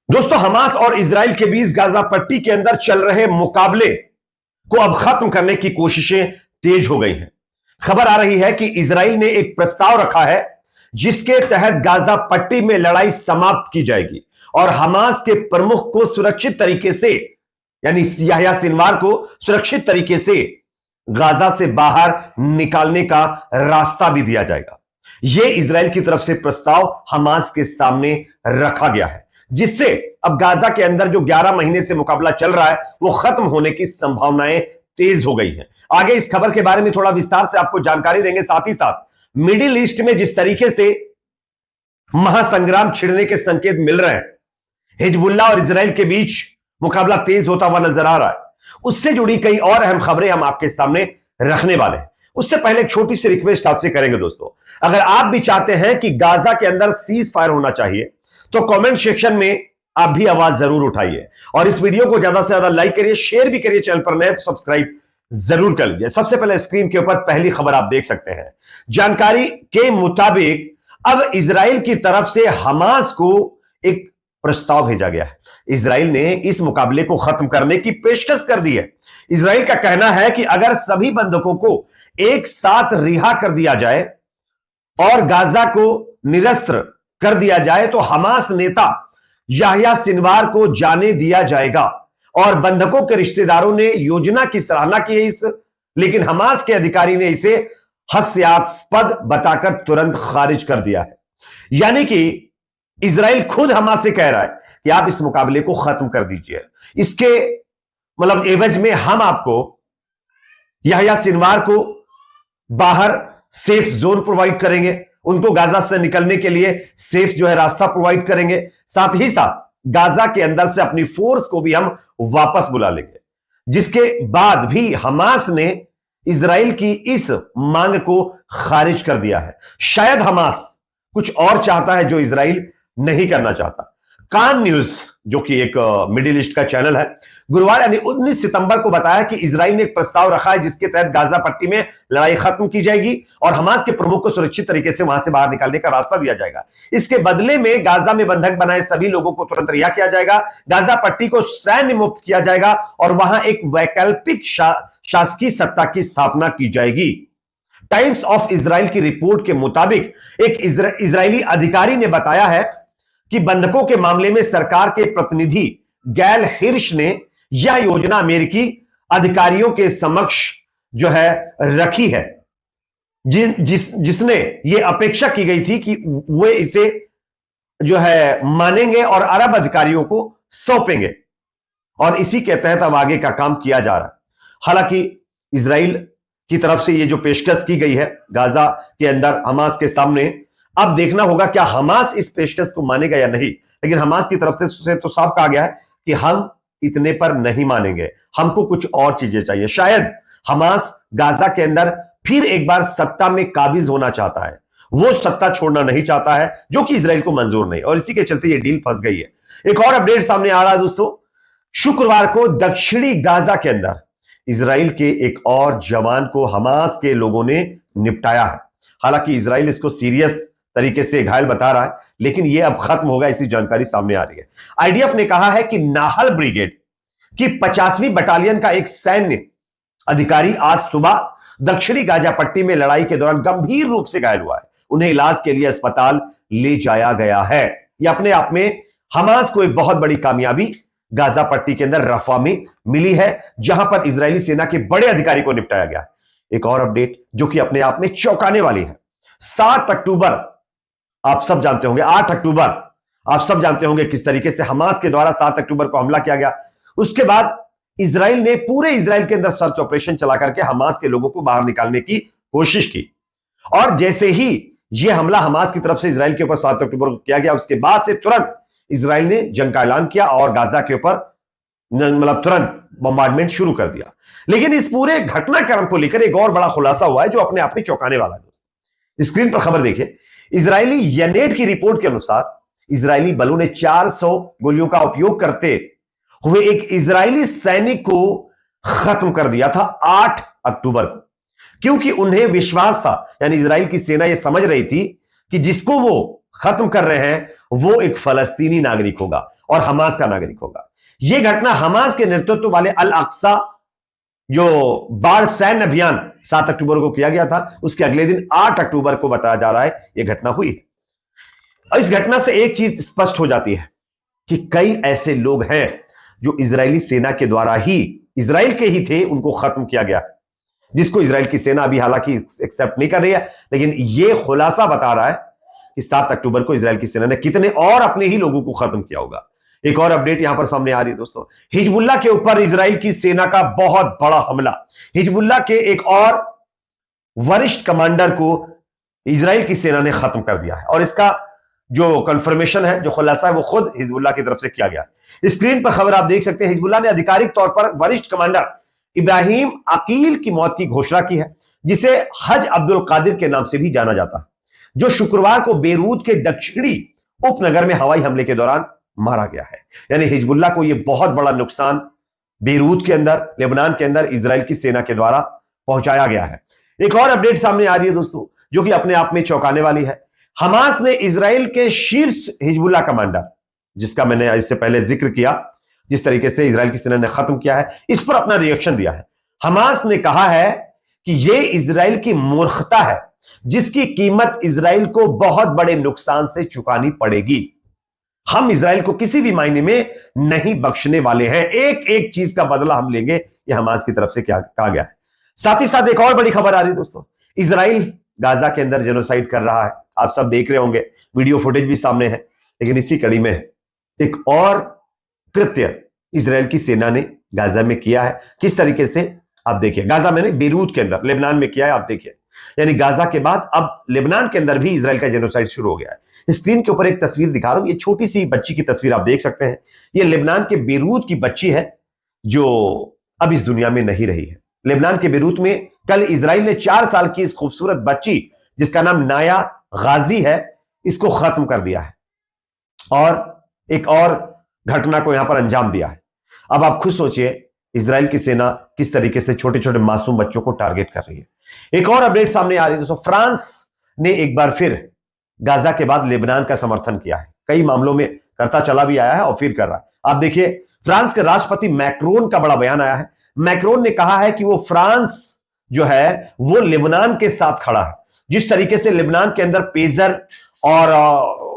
दोस्तों, हमास और इजराइल के बीच गाजा पट्टी के अंदर चल रहे मुकाबले को अब खत्म करने की कोशिशें तेज हो गई हैं। खबर आ रही है कि इजराइल ने एक प्रस्ताव रखा है जिसके तहत गाजा पट्टी में लड़ाई समाप्त की जाएगी और हमास के प्रमुख को सुरक्षित तरीके से, यानी याह्या सिनवार को सुरक्षित तरीके से गाजा से बाहर निकालने का रास्ता भी दिया जाएगा। यह इजराइल की तरफ से प्रस्ताव हमास के सामने रखा गया है, जिससे अब गाजा के अंदर जो 11 महीने से मुकाबला चल रहा है वो खत्म होने की संभावनाएं तेज हो गई हैं। आगे इस खबर के बारे में थोड़ा विस्तार से आपको जानकारी देंगे। साथ ही साथ मिडिल ईस्ट में जिस तरीके से महासंग्राम छिड़ने के संकेत मिल रहे हैं, हिजबुल्लाह और इजराइल के बीच मुकाबला तेज होता हुआ नजर आ रहा है, उससे जुड़ी कई और अहम खबरें हम आपके सामने रखने वाले हैं। उससे पहले एक छोटी सी रिक्वेस्ट आपसे करेंगे दोस्तों, अगर आप भी चाहते हैं कि गाजा के अंदर सीज फायर होना चाहिए तो कमेंट सेक्शन में आप भी आवाज जरूर उठाइए और इस वीडियो को ज्यादा से ज्यादा लाइक करिए, शेयर भी करिए। चैनल पर नए तो सब्सक्राइब जरूर कर लीजिए। सबसे पहले स्क्रीन के ऊपर पहली खबर आप देख सकते हैं। जानकारी के मुताबिक अब इजराइल की तरफ से हमास को एक प्रस्ताव भेजा गया है। इजराइल ने इस मुकाबले को खत्म करने की पेशकश कर दी है। इजराइल का कहना है कि अगर सभी बंधकों को एक साथ रिहा कर दिया जाए और गाजा को निरस्त्र कर दिया जाए तो हमास नेता याह्या सिनवार को जाने दिया जाएगा। और बंधकों के रिश्तेदारों ने योजना की सराहना की है लेकिन हमास के अधिकारी ने इसे हास्यास्पद बताकर तुरंत खारिज कर दिया है। यानी कि इजराइल खुद हमास से कह रहा है कि आप इस मुकाबले को खत्म कर दीजिए, इसके एवज में हम आपको याह्या सिनवार को बाहर सेफ जोन प्रोवाइड करेंगे, उनको गाजा से निकलने के लिए सेफ रास्ता प्रोवाइड करेंगे, साथ ही साथ गाजा के अंदर से अपनी फोर्स को भी हम वापस बुला लेंगे। जिसके बाद भी हमास ने इजराइल की इस मांग को खारिज कर दिया है। शायद हमास कुछ और चाहता है जो इजराइल नहीं करना चाहता। कान न्यूज, जो कि एक मिडिल ईस्ट का चैनल है, गुरुवार यानी 19 सितंबर को बताया कि इजराइल ने एक प्रस्ताव रखा है जिसके तहत गाजा पट्टी में लड़ाई खत्म की जाएगी और हमास के प्रमुख को सुरक्षित तरीके से वहां से बाहर निकालने का रास्ता दिया जाएगा। इसके बदले में गाजा में बंधक बनाए सभी लोगों को तुरंत रिहा किया जाएगा, गाजा पट्टी को सैन्य मुक्त किया जाएगा और वहां एक वैकल्पिक शासकीय सत्ता की स्थापना की जाएगी। टाइम्स ऑफ इजराइल की रिपोर्ट के मुताबिक एक इजरायली अधिकारी ने बताया है कि बंधकों के मामले में सरकार के प्रतिनिधि गैल हिर्श ने यह योजना अमेरिकी अधिकारियों के समक्ष रखी है, जिसने यह अपेक्षा की गई थी कि वे इसे मानेंगे और अरब अधिकारियों को सौंपेंगे और इसी के तहत अब आगे का काम किया जा रहा है। हालांकि इजराइल की तरफ से यह जो पेशकश की गई है गाजा के अंदर हमास के सामने, अब देखना होगा क्या हमास इस पेशकश को मानेगा या नहीं। लेकिन हमास की तरफ से तो साफ कहा गया है कि हम इतने पर नहीं मानेंगे, हमको कुछ और चीजें चाहिए। शायद हमास गाजा के अंदर फिर एक बार सत्ता में काबिज होना चाहता है, वो सत्ता छोड़ना नहीं चाहता है, जो कि इजराइल को मंजूर नहीं, और इसी के चलते ये डील फंस गई है। एक और अपडेट सामने आ रहा है दोस्तों, शुक्रवार को दक्षिणी गाजा के अंदर इजराइल के एक और जवान को हमास के लोगों ने निपटाया है। हालांकि इजराइल इसको सीरियस तरीके से घायल बता रहा है, लेकिन यह अब खत्म होगा, ऐसी जानकारी सामने आ रही है। आईडीएफ ने कहा है कि नाहल ब्रिगेड की 50वीं बटालियन का एक सैन्य अधिकारी आज सुबह दक्षिणी गाजा पट्टी में लड़ाई के दौरान गंभीर रूप से घायल हुआ है। उन्हें इलाज के लिए अस्पताल ले जाया गया है। यह अपने आप में हमास को एक बहुत बड़ी कामयाबी गाजा पट्टी के अंदर रफा में मिली है, जहां पर इजरायली सेना के बड़े अधिकारी को निपटाया गया है। एक और अपडेट जो कि अपने आप में चौंकाने वाली है। 7 अक्टूबर आप सब जानते होंगे, 8 अक्टूबर आप सब जानते होंगे किस तरीके से हमास के द्वारा 7 अक्टूबर को हमला किया गया। उसके बाद इजराइल ने पूरे इजराइल के अंदर सर्च ऑपरेशन चला करके हमास के लोगों को बाहर निकालने की कोशिश की, और जैसे ही यह हमला हमास की तरफ से इजराइल के ऊपर 7 अक्टूबर को किया गया, उसके बाद से तुरंत इजराइल ने जंग का ऐलान किया और गाजा के ऊपर तुरंत बम्बार्डमेंट शुरू कर दिया। लेकिन इस पूरे घटनाक्रम को लेकर एक और बड़ा खुलासा हुआ है जो अपने आप में चौंकाने वाला है दोस्तों। स्क्रीन पर खबर देखिए। इजरायली यनेट की रिपोर्ट के अनुसार इजरायली बलों ने 400 गोलियों का उपयोग करते हुए एक इजरायली सैनिक को खत्म कर दिया था 8 अक्टूबर को, क्योंकि उन्हें विश्वास था, यानी इजराइल की सेना यह समझ रही थी कि जिसको वो खत्म कर रहे हैं वो एक फलस्तीनी नागरिक होगा और हमास का नागरिक होगा। यह घटना हमास के नेतृत्व वाले अल अक्सा जो बाढ़ सैन्य अभियान 7 अक्टूबर को किया गया था, उसके अगले दिन 8 अक्टूबर को बताया जा रहा है यह घटना हुई है। और इस घटना से एक चीज स्पष्ट हो जाती है कि कई ऐसे लोग हैं जो इजरायली सेना के द्वारा ही, इजराइल के ही थे, उनको खत्म किया गया, जिसको इजराइल की सेना अभी हालांकि एक्सेप्ट नहीं कर रही है, लेकिन यह खुलासा बता रहा है कि 7 अक्टूबर को इजराइल की सेना ने कितने और अपने ही लोगों को खत्म किया होगा। एक और अपडेट यहां पर सामने आ रही है दोस्तों, हिजबुल्लाह के ऊपर इजराइल की सेना का बहुत बड़ा हमला। हिजबुल्लाह के एक और वरिष्ठ कमांडर को इजराइल की सेना ने खत्म कर दिया है और इसका जो कंफर्मेशन है, जो खुलासा है, वो खुद हिजबुल्लाह की तरफ से किया गया। स्क्रीन पर खबर आप देख सकते हैं, हिजबुल्लाह ने आधिकारिक तौर पर वरिष्ठ कमांडर इब्राहिम अकील की मौत की घोषणा की है, जिसे हज अब्दुल कादिर के नाम से भी जाना जाता है, जो शुक्रवार को बेरूत के दक्षिणी उपनगर में हवाई हमले के दौरान मारा गया है। यानी हिजबुल्लाह को यह बहुत बड़ा नुकसान बेरूत के अंदर, लेबनान के अंदर इजराइल की सेना के द्वारा पहुंचाया गया है। एक और अपडेट सामने आ रही है दोस्तों, जो कि अपने आप में चौंकाने वाली है। हमास ने इजराइल के शीर्ष हिजबुल्लाह कमांडर, जिसका मैंने इससे पहले जिक्र किया, जिस तरीके से इजराइल की सेना ने खत्म किया है, इस पर अपना रिएक्शन दिया है। हमास ने कहा है कि यह इजराइल की मूर्खता है, जिसकी कीमत इजराइल को बहुत बड़े नुकसान से चुकानी पड़ेगी। हम इजराइल को किसी भी मायने में नहीं बख्शने वाले हैं, एक एक चीज का बदला हम लेंगे, यह हमास की तरफ से क्या कहा गया है। साथ ही साथ एक और बड़ी खबर आ रही है दोस्तों, इजराइल गाजा के अंदर जेनोसाइड कर रहा है। आप सब देख रहे होंगे, वीडियो फुटेज भी सामने है, लेकिन इसी कड़ी में एक और कृत्य इजराइल की सेना ने गाजा में किया है। किस तरीके से आप देखिए, गाजा में नहीं, बेरूत के अंदर, लेबनान में किया है। आप देखिए, यानी गाजा के बाद अब लेबनान के अंदर भी इजराइल का जेनोसाइड शुरू हो गया है। स्क्रीन के ऊपर एक तस्वीर दिखा रहा हूं, ये छोटी सी बच्ची की तस्वीर आप देख सकते हैं। ये लेबनान के बेरूत की बच्ची है, जो अब इस दुनिया में नहीं रही है। लेबनान के बेरूत में कल इजराइल ने 4 साल की इस खूबसूरत बच्ची, जिसका नाम नाया गाजी है, इसको खत्म कर दिया है और एक और घटना को यहां पर अंजाम दिया है। अब आप खुद सोचिए, इजराइल की सेना किस तरीके से छोटे छोटे मासूम बच्चों को टारगेट कर रही है। एक और अपडेट सामने आ रही है दोस्तों, फ्रांस ने एक बार फिर गाजा के बाद लेबनान का समर्थन किया है। कई मामलों में करता चला भी आया है और फिर कर रहा है। आप देखिए, फ्रांस के राष्ट्रपति मैक्रोन का बड़ा बयान आया है। मैक्रोन ने कहा है कि वो फ्रांस जो है वो लेबनान के साथ खड़ा है। जिस तरीके से लेबनान के अंदर पेजर और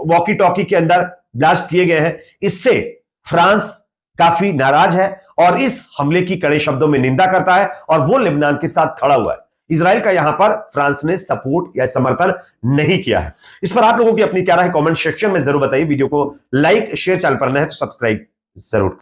वॉकी टॉकी के अंदर ब्लास्ट किए गए हैं, इससे फ्रांस काफी नाराज है और इस हमले की कड़े शब्दों में निंदा करता है और वो लेबनान के साथ खड़ा हुआ है। इजराइल का यहां पर फ्रांस ने सपोर्ट या समर्थन नहीं किया है। इस पर आप लोगों की अपनी क्या राय है, कमेंट सेक्शन में जरूर बताइए। वीडियो को लाइक, शेयर, चैनल पर नए हैं तो सब्सक्राइब जरूर।